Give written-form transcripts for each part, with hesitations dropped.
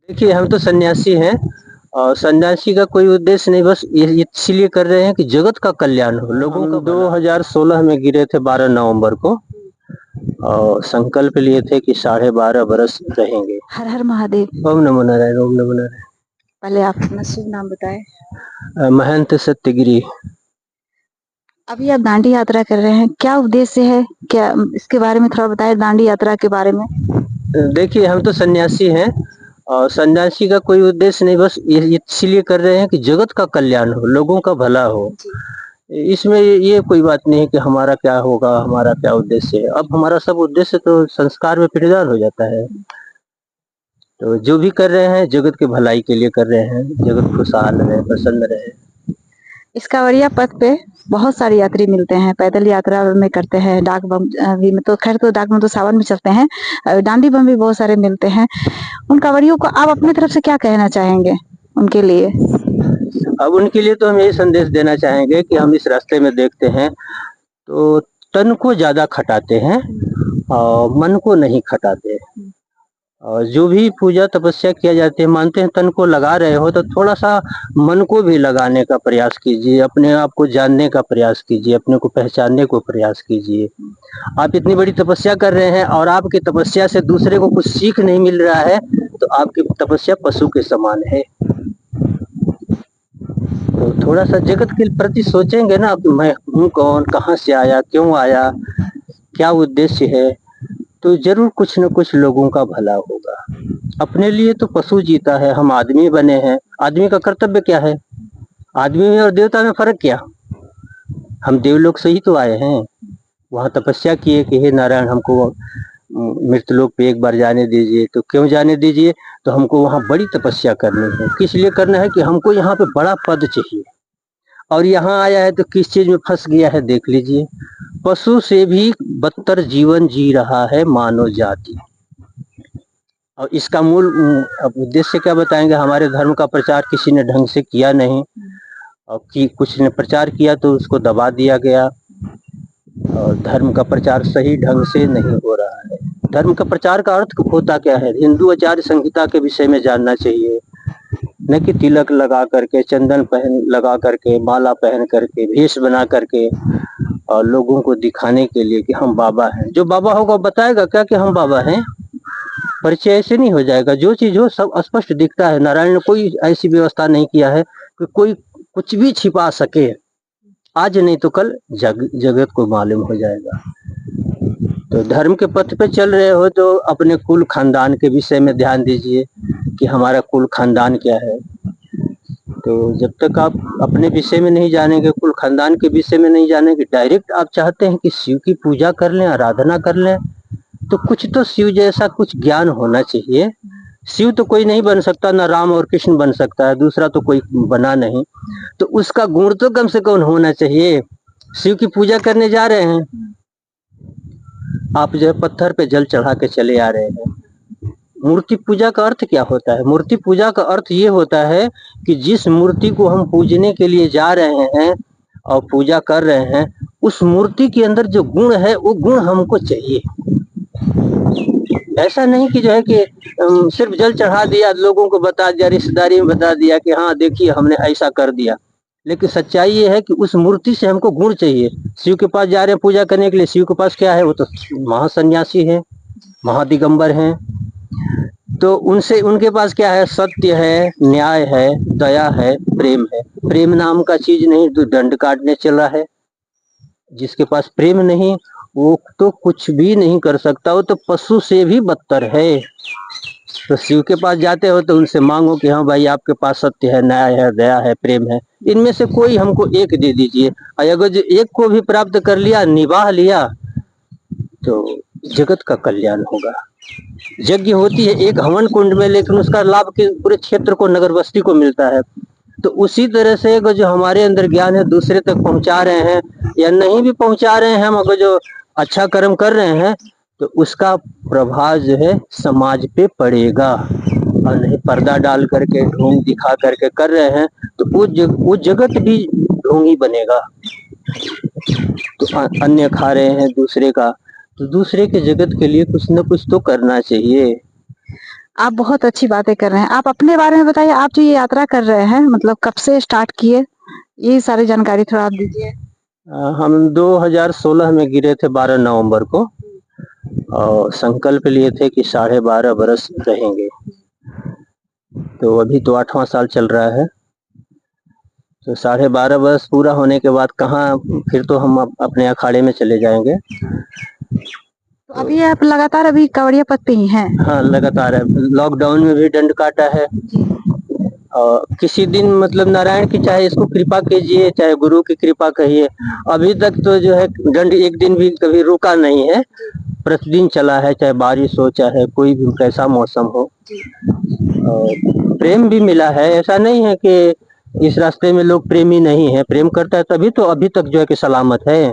देखिए, हम तो सन्यासी हैं और सन्यासी का कोई उद्देश्य नहीं, बस ये इसीलिए कर रहे हैं कि जगत का कल्याण हो, लोगों का। 2016 में गिरे थे 12 नवंबर को और संकल्प लिए थे कि 12.5 बरस रहेंगे। हर हर महादेव। ओम नमो नारायण, ओम नमो नारायण। पहले आप अपना शुभ नाम बताएं। महंत सत्यगिरी। अभी आप दांडी यात्रा कर रहे हैं, क्या उद्देश्य है? क्या इसके बारे में थोड़ा बताएं, दांडी यात्रा के बारे में। देखिए, हम तो सन्यासी हैं और सन्यासी का कोई उद्देश्य नहीं, बस ये इसीलिए कर रहे हैं कि जगत का कल्याण हो, लोगों का भला हो। जी। इसमें ये कोई बात नहीं है कि हमारा क्या होगा, हमारा क्या उद्देश्य है। अब हमारा सब उद्देश्य तो संस्कार में पिंडदान हो जाता है। तो जो भी कर रहे हैं जगत की भलाई के लिए कर रहे हैं, जगत खुशहाल रहे, प्रसन्न रहे। इस कांवड़िया पथ पे बहुत सारे यात्री मिलते हैं, पैदल यात्रा में करते हैं, डाक बम भी में तो खैर, तो डाक बम तो सावन में चलते हैं, डांडी बम भी बहुत सारे मिलते हैं। उन कांवड़ियों को आप अपनी तरफ से क्या कहना चाहेंगे उनके लिए? अब उनके लिए तो हम यही संदेश देना चाहेंगे कि हम इस रास्ते में देखते हैं तो तन को ज्यादा खटाते हैं और मन को नहीं खटाते। और जो भी पूजा तपस्या किया जाती है, मानते हैं तन को लगा रहे हो तो थोड़ा सा मन को भी लगाने का प्रयास कीजिए, अपने आप को जानने का प्रयास कीजिए, अपने को पहचानने को प्रयास कीजिए। आप इतनी बड़ी तपस्या कर रहे हैं और आपकी तपस्या से दूसरे को कुछ सीख नहीं मिल रहा है तो आपकी तपस्या पशु के समान है। तो थोड़ा सा जगत के प्रति सोचेंगे ना कि मैं हूँ कौन, कहाँ से आया, क्यों आया, क्या उद्देश्य है, तो जरूर कुछ न कुछ लोगों का भला होगा। अपने लिए तो पशु जीता है, हम आदमी बने हैं। आदमी का कर्तव्य क्या है? आदमी में और देवता में फर्क क्या? हम देवलोक से ही तो आए हैं। वहां तपस्या किए कि हे नारायण, हमको मृतलोक पे एक बार जाने दीजिए। तो क्यों जाने दीजिए? तो हमको वहां बड़ी तपस्या करनी है। किस लिए करना है? कि हमको यहाँ पे बड़ा पद चाहिए। और यहाँ आया है तो किस चीज में फंस गया है, देख लीजिए। पशु से भी बदतर जीवन जी रहा है मानव जाति। और इसका मूल अब उद्देश्य क्या बताएंगे? हमारे धर्म का प्रचार किसी ने ढंग से किया नहीं और कि कुछ ने प्रचार किया तो उसको दबा दिया गया और धर्म का प्रचार सही ढंग से नहीं हो रहा है। धर्म का प्रचार का अर्थ होता क्या है? हिंदू आचार्य संहिता के विषय में जानना चाहिए, न कि तिलक लगा करके, चंदन पहन लगा करके, माला पहन करके, भेष बना करके और लोगों को दिखाने के लिए कि हम बाबा हैं। जो बाबा होगा बताएगा क्या कि हम बाबा हैं? परिचय ऐसे नहीं हो जाएगा। जो चीज हो सब स्पष्ट दिखता है। नारायण ने कोई ऐसी व्यवस्था नहीं किया है कि कोई कुछ भी छिपा सके। आज नहीं तो कल जगत को मालूम हो जाएगा। तो धर्म के पथ पे चल रहे हो तो अपने कुल खानदान के विषय में ध्यान दीजिए कि हमारा कुल खानदान क्या है। तो जब तक आप अपने विषय में नहीं जानेंगे, कुल खानदान के विषय में नहीं जानेंगे, डायरेक्ट आप चाहते हैं कि शिव की पूजा कर लें, आराधना कर लें, तो कुछ तो शिव जैसा कुछ ज्ञान होना चाहिए। शिव तो कोई नहीं बन सकता, ना राम और कृष्ण बन सकता है, दूसरा तो कोई बना नहीं। तो उसका गुण तो कम से कम होना चाहिए। शिव की पूजा करने जा रहे हैं, आप जो है पत्थर पे जल चढ़ा के चले आ रहे हैं। मूर्ति पूजा का अर्थ क्या होता है? मूर्ति पूजा का अर्थ ये होता है कि जिस मूर्ति को हम पूजने के लिए जा रहे हैं और पूजा कर रहे हैं, उस मूर्ति के अंदर जो गुण है वो गुण हमको चाहिए। ऐसा नहीं कि जो है कि सिर्फ जल चढ़ा दिया, लोगों को बता दिया, रिश्तेदारी में बता दिया कि हाँ देखिए हमने ऐसा कर दिया। लेकिन सच्चाई ये है कि उस मूर्ति से हमको गुण चाहिए। शिव के पास जा रहे हैं पूजा करने के लिए, शिव के पास क्या है? वो तो महासन्यासी है, महादिगंबर हैं। तो उनसे उनके पास क्या है? सत्य है, न्याय है, दया है, प्रेम है। प्रेम नाम का चीज नहीं तो दंड काटने चला है। जिसके पास प्रेम नहीं वो तो कुछ भी नहीं कर सकता, वो तो पशु से भी बदतर है। तो शिव के पास जाते हो तो उनसे मांगो कि हाँ भाई आपके पास सत्य है, न्याय है, दया है, प्रेम है, इनमें से कोई हमको एक दे दीजिए। और अगर जो एक को भी प्राप्त कर लिया, निभाह लिया, तो जगत का कल्याण होगा। यज्ञ होती है एक हवन कुंड में, लेकिन उसका लाभ के पूरे क्षेत्र को, नगर बस्ती को मिलता है। तो उसी तरह से अगर जो हमारे अंदर ज्ञान है दूसरे तक पहुंचा रहे हैं या नहीं भी पहुंचा रहे हैं, हम अगर जो अच्छा कर्म कर रहे हैं तो उसका प्रभाव जो है समाज पे पड़ेगा। और नहीं पर्दा डाल करके, ढोंग दिखा करके कर रहे हैं तो वो जगत भी ढोंगी बनेगा। तो अन्य खा रहे हैं दूसरे का, तो दूसरे के जगत के लिए कुछ न कुछ तो करना चाहिए। आप बहुत अच्छी बातें कर रहे हैं। आप अपने बारे में बताइए, आप जो ये यात्रा कर रहे हैं मतलब कब से स्टार्ट किए? ये सारी जानकारी थोड़ा आप दीजिए। हम 2016 में गिरे थे 12 नवंबर को, और संकल्प लिए थे कि 12.5 बरस रहेंगे। तो अभी तो 8वां साल चल रहा है। तो 12.5 बरस पूरा होने के बाद कहाँ फिर तो हम अपने अखाड़े में चले जाएंगे। तो अभी आप लगातार अभी कांवड़िया पथ पे ही हैं? हाँ, लगातार है। लॉकडाउन में भी दंड काटा है, और किसी दिन मतलब नारायण की चाहे इसको कृपा कीजिए, चाहे गुरु की कृपा कहिए, अभी तक तो जो है दंड एक दिन भी कभी रुका नहीं है, प्रतिदिन चला है, चाहे बारिश हो चाहे कोई भी कैसा मौसम हो। और प्रेम भी मिला है, ऐसा नहीं है कि इस रास्ते में लोग प्रेमी नहीं है, प्रेम करता है तभी तो अभी तक जो है कि सलामत है।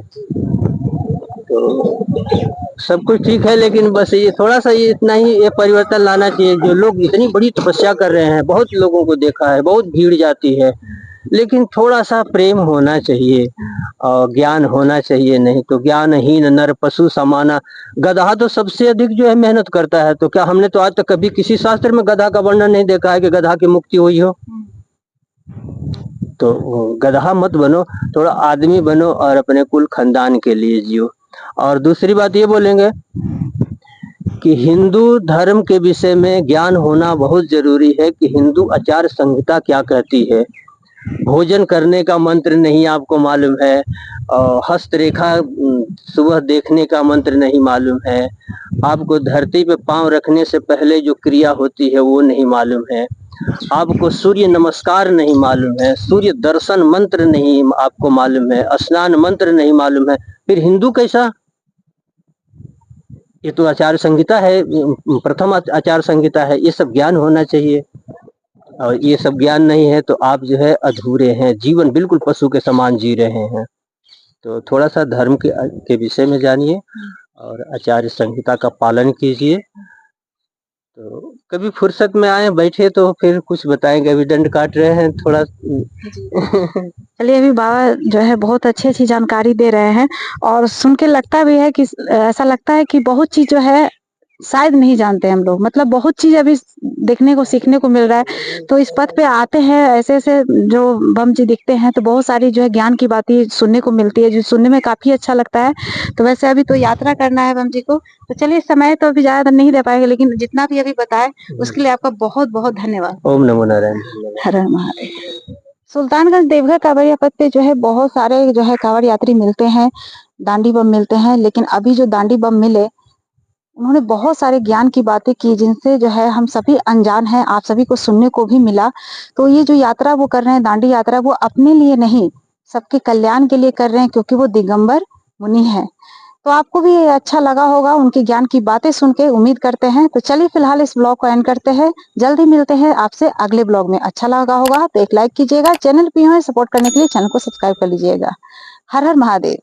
तो सब कुछ ठीक है, लेकिन बस ये थोड़ा सा ये इतना ही ये परिवर्तन लाना चाहिए। जो लोग इतनी बड़ी तपस्या कर रहे हैं, बहुत लोगों को देखा है, बहुत भीड़ जाती है, लेकिन थोड़ा सा प्रेम होना चाहिए और ज्ञान होना चाहिए। नहीं तो ज्ञानहीन नर पशु समाना। गधा तो सबसे अधिक जो है मेहनत करता है, तो क्या हमने तो आज तक कभी किसी शास्त्र में गधा का वर्णन नहीं देखा है कि गधा की मुक्ति हुई हो। तो गधा मत बनो, थोड़ा आदमी बनो और अपने कुल खानदान के लिए जियो। और दूसरी बात ये बोलेंगे कि हिंदू धर्म के विषय में ज्ञान होना बहुत जरूरी है कि हिंदू आचार संहिता क्या कहती है। भोजन करने का मंत्र नहीं आपको मालूम है, और हस्तरेखा सुबह देखने का मंत्र नहीं मालूम है, आपको धरती पे पांव रखने से पहले जो क्रिया होती है वो नहीं मालूम है, आपको सूर्य नमस्कार नहीं मालूम है, सूर्य दर्शन मंत्र नहीं आपको मालूम है, स्नान मंत्र नहीं मालूम है, फिर हिंदू कैसा। ये तो आचार संहिता है, प्रथम आचार संहिता है, ये सब ज्ञान होना चाहिए। और ये सब ज्ञान नहीं है तो आप जो है अधूरे हैं, जीवन बिल्कुल पशु के समान जी रहे हैं। तो थोड़ा सा धर्म के विषय में जानिए और आचार्य संहिता का पालन कीजिए। तो कभी फुर्सत में आए बैठे तो फिर कुछ बताएंगे। अभी दंड काट रहे हैं थोड़ा। चलिए, अभी बाबा जो है बहुत अच्छी जानकारी दे रहे हैं, और सुन के लगता भी है कि ऐसा लगता है कि बहुत चीज जो है शायद नहीं जानते हम लोग, मतलब बहुत चीज अभी देखने को सीखने को मिल रहा है। तो इस पथ पे आते हैं, ऐसे ऐसे जो बम जी दिखते हैं तो बहुत सारी जो है ज्ञान की बातें सुनने को मिलती है, जो सुनने में काफी अच्छा लगता है। तो वैसे अभी तो यात्रा करना है बम जी को, तो चलिए समय तो अभी ज्यादा नहीं दे पाएंगे, लेकिन जितना भी अभी बताए उसके लिए आपका बहुत बहुत धन्यवाद। ओम नमो नारायण। हर हर महादेव। सुल्तानगंज देवघर कांवड़िया पथ पे जो है बहुत सारे जो है कांवड़ यात्री मिलते हैं, दांडी बम मिलते हैं, लेकिन अभी जो दांडी बम मिले उन्होंने बहुत सारे ज्ञान की बातें की जिनसे जो है हम सभी अनजान हैं, आप सभी को सुनने को भी मिला। तो ये जो यात्रा वो कर रहे हैं दांडी यात्रा, वो अपने लिए नहीं सबके कल्याण के लिए कर रहे हैं, क्योंकि वो दिगंबर मुनि है। तो आपको भी ये अच्छा लगा होगा उनके ज्ञान की बातें सुन के, उम्मीद करते हैं। तो चलिए फिलहाल इस ब्लॉग को एंड करते हैं, जल्द ही मिलते हैं आपसे अगले ब्लॉग में। अच्छा लगा होगा तो एक लाइक कीजिएगा, चैनल पे सपोर्ट करने के लिए चैनल को सब्सक्राइब कर लीजिएगा। हर हर महादेव।